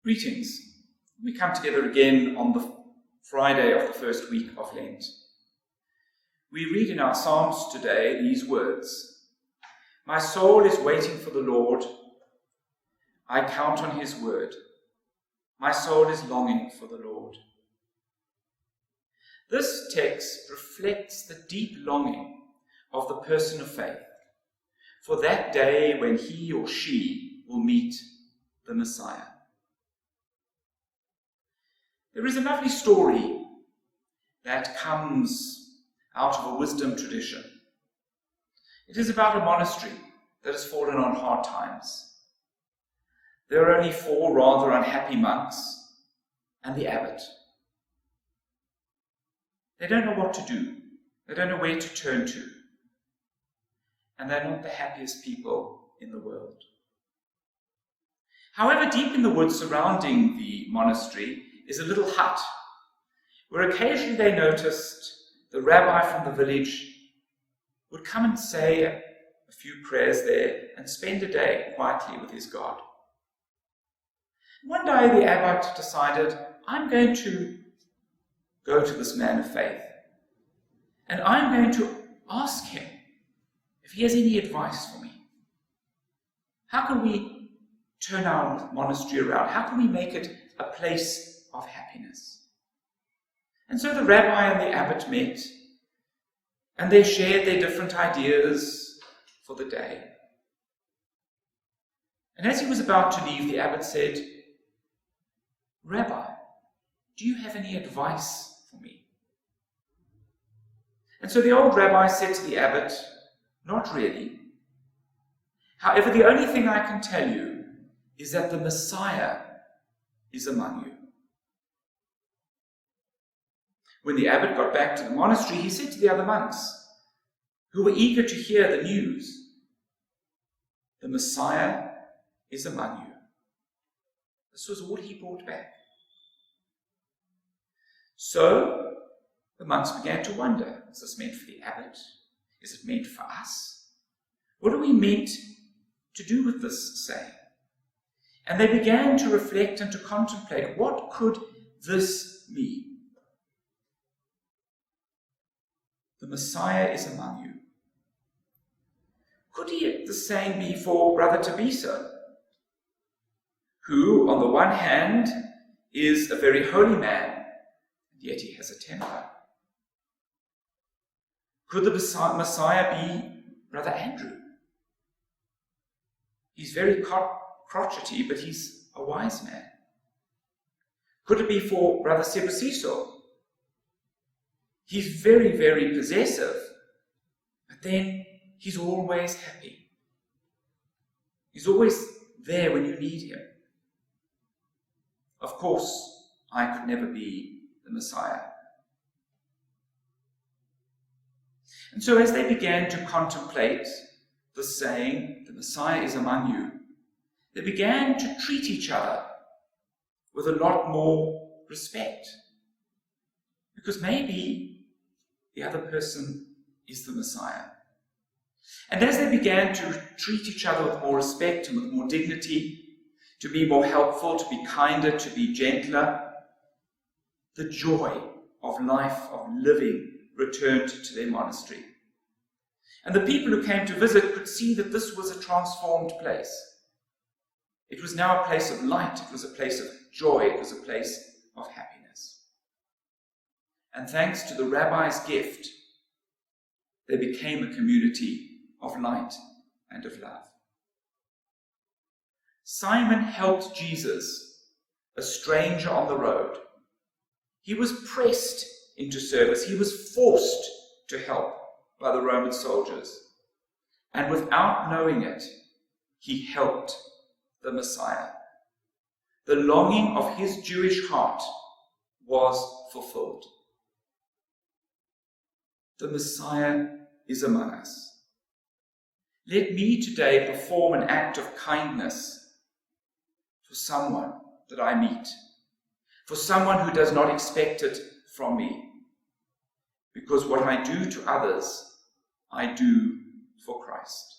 Greetings. We come together again on the Friday of the first week of Lent. We read in our Psalms today these words: "My soul is waiting for the Lord. I count on his word. My soul is longing for the Lord." This text reflects the deep longing of the person of faith for that day when he or she will meet the Messiah. There is a lovely story that comes out of a wisdom tradition. It is about a monastery that has fallen on hard times. There are only 4 rather unhappy monks and the abbot. They don't know what to do. They don't know where to turn to. And they're not the happiest people in the world. However, deep in the woods surrounding the monastery is a little hut, where occasionally they noticed the rabbi from the village would come and say a few prayers there and spend a day quietly with his God. One day the abbot decided, I'm going to go to this man of faith, and I'm going to ask him if he has any advice for me. How can we turn our monastery around? How can we make it a place of happiness? And so the rabbi and the abbot met, and they shared their different ideas for the day. And as he was about to leave, the abbot said, "Rabbi, do you have any advice for me?" And so the old rabbi said to the abbot, "Not really. However, the only thing I can tell you is that the Messiah is among you." When the abbot got back to the monastery, he said to the other monks, who were eager to hear the news, "The Messiah is among you." This was all he brought back. So the monks began to wonder, is this meant for the abbot? Is it meant for us? What are we meant to do with this saying? And they began to reflect and to contemplate, what could this mean? The Messiah is among you. Could the saying be for Brother Tabiso, who, on the one hand, is a very holy man, and yet he has a temper? Could the Messiah be Brother Andrew? He's very crotchety, but he's a wise man. Could it be for Brother Sibusiso? He's very, very possessive, but then he's always happy. He's always there when you need him. Of course, I could never be the Messiah. And so as they began to contemplate the saying, "The Messiah is among you," they began to treat each other with a lot more respect. Because maybe the other person is the Messiah. And as they began to treat each other with more respect and with more dignity, to be more helpful, to be kinder, to be gentler, the joy of life, of living, returned to their monastery. And the people who came to visit could see that this was a transformed place. It was now a place of light, it was a place of joy, it was a place of happiness. And thanks to the rabbi's gift, they became a community of light and of love. Simon helped Jesus, a stranger on the road. He was pressed into service. He was forced to help by the Roman soldiers. And without knowing it, he helped the Messiah. The longing of his Jewish heart was fulfilled. The Messiah is among us. Let me today perform an act of kindness for someone that I meet, for someone who does not expect it from me, because what I do to others, I do for Christ.